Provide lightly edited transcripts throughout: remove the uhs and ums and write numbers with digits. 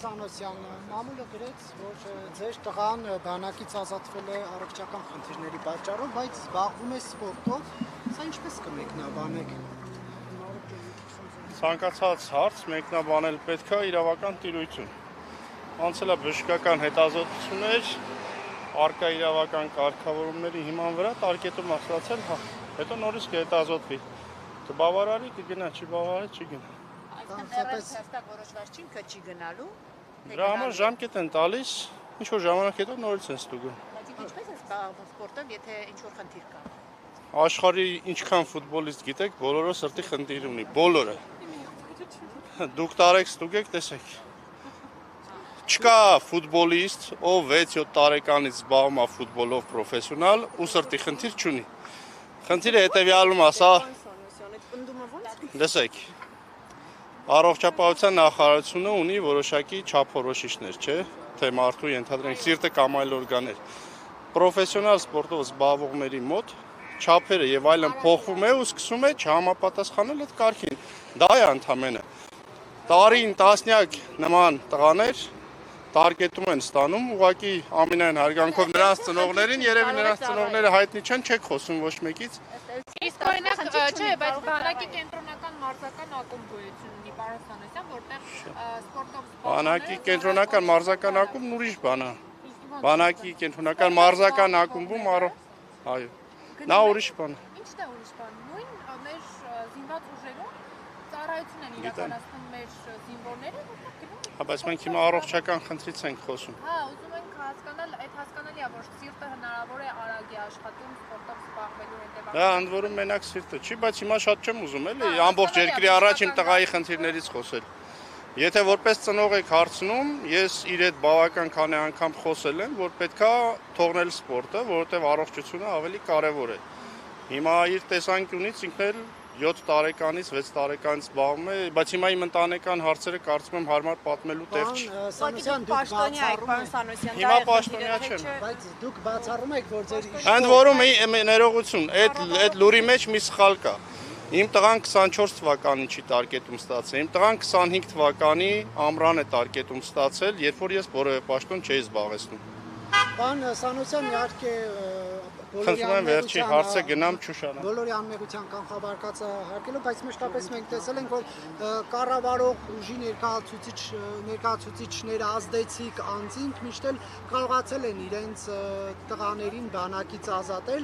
Սանոսյան, մամուլը գրեց, որ ձեր տղան բանակից ազատվել է առողջական խնդիրների պատճառով, բայց զբաղվում է սպորտով, սա ինչպես կմեկնաբանեք։ Ցանկացած հարց մեկնաբանել պետք է իրավական տիրույթում։ Անցել է բժշկական հետազոտություններ, առկա իրավական կարգավորումների հիման վրա տարկետում ասացել, հետո նորից կհետազոտվի։ Կբավարարի, կգնա, չի բավարարի, չի գնա։ Հստակ որոշված չի, ինքը չի գնալու։ Դրա համար ժամկետ են տալիս, ինչ-որ ժամանակ հետո նորից են ստուգում։ Բայց ինչպես է զբաղվում սպորտով, եթե ինչ-որ խնդիր կա։ Աշխարհի ինչքան ֆուտբոլիստ գիտեք, բոլորը սրտի խնդիր ունի, բոլորը։ Դուք տարեք ստուգեք, տեսեք։ Չկա ֆուտբոլիստ, ով 6-7 տարեկանից զբաղվում է ֆուտբոլով պրոֆեսիոնալ ու սրտի խնդիր չունի։ Խնդիրը հետևյալում է, սա լսեք։ Առողջապահության նախարարությունը ունի որոշակի չափորոշիչներ, չէ՞, թե մարդու ենթադրենք սիրտը կամ այլ օրգաններ։ Պրոֆեսիոնալ սպորտով զբաղվողների մոտ չափերը եւ այլն փոխվում է ու սկսում է չհամապատասխանել այդ կարգին։ Դա է ընդամենը։ Տարին տասնյակ նման տղաներ տարկետում են ստանում, ուղղակի ամենայն հարգանքով նրանց ծնողներին, երևի նրանց ծնողները հայտնի չեն, չեք խոսում ոչ մեկից։ Իսկ օրինակ չէ, բայց բանակի կենտրոնական մարզական ակումբ գոյություն ունի, պարոն Սանոսյան, որտեղ սպորտով Բանակի կենտրոնական մարզական ակումբն ուրիշ բան է։ Բանակի կենտրոնական մարզական ակումբում այո։ Նա ուրիշ բան է։ Ինչն է ուրիշ բան։ Նույն մեր զինված ուժերում ծառայություն են իրականացնում մեր զինվորները, որտեղ գնում են։ Հա, բայց մենք հիմա առողջական խնդրից ենք խոսում։ Հա, ուզում ենք հասկանալ, այդ հասկանալի է, որ սիրտը հնարավոր է արագ է աշխատում սպորտով զբաղվելու հետևանքով։ Դա ընդ որում մենակ սիրտը չի, բայց հիմա շատ չեմ ուզում էլի ամբողջ երկրի առաջ իմ տղայի խնդիրներից խոսել։ Եթե որպես ծնող եք հարցնում, ես իր հետ բավական քանի անգամ խոսել եմ, որ պետքա թողնել սպորտը, որովհետև առողջությունը ավելի կարևոր է։ Հիմա իր տեսանկյունից ինքն էլ 7 տարեկանից 6 տարեկանից զբաղվում է, բայց հիմա իմ ընտանեկան հարցերը կարծում եմ հարմար պատմելու տեղ չի։ Սանոսյան, դուք բացառում եք, Հիմա պաշտոնյա չեմ։ բայց դուք բացառում եք, որ ձեր Ընդ որում ներողություն, այդ լուրի մեջ մի սխալ կա։ Իմ տղան 24 թվականի չի տարկետում ստացել, իմ տղան 25 թվականի ամռան է տարկետում ստացել, երբ որ ես որևէ պաշտոն չէի զբաղեցնում։ Պարոն Սանոսյան, իհարկե Խնդրում եմ վերջի հարցը գնամ Չուշանա։ Բոլորի անմեղության կանխաբարկածը հարկելով, բայց մշտապես մենք տեսել ենք, որ կառավարող ուժի ներկայացուցիչները ազդեցիկ անձինք միշտ էլ կարողացել են իրենց տղաներին բանակից ազատել։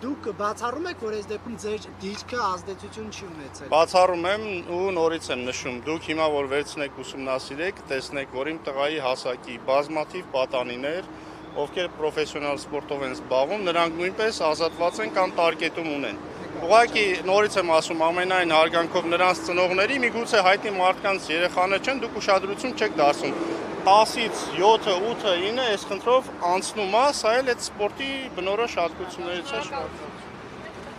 Դուք բացառում եք, որ այս դեպքում ձեր դիրքը ազդեցություն չի ունեցել։ Բացառում եմ ու նորից եմ նշում, դուք հիմա որ վերցնեք ուսումնասիրեք, տեսնեք, որ իմ տղայի հասակի բազմաթիվ պատանիներ, ովքեր պրոֆեսիոնալ սպորտով են զբաղվում, նրանք նույնպես ազատված են կամ տարկետում ունեն։ Ուղղակի նորից եմ ասում, ամենայն հարգանքով նրանց ծնողների, միգուցե հայտնի մարդկանց երեխաներ չեն, դուք ուշադրություն չեք դարձնում։ 10-ից 7, 8, 9 այս խնդրով անցնում է, սա էլ այդ սպորտի բնորոշ հատկություններից է։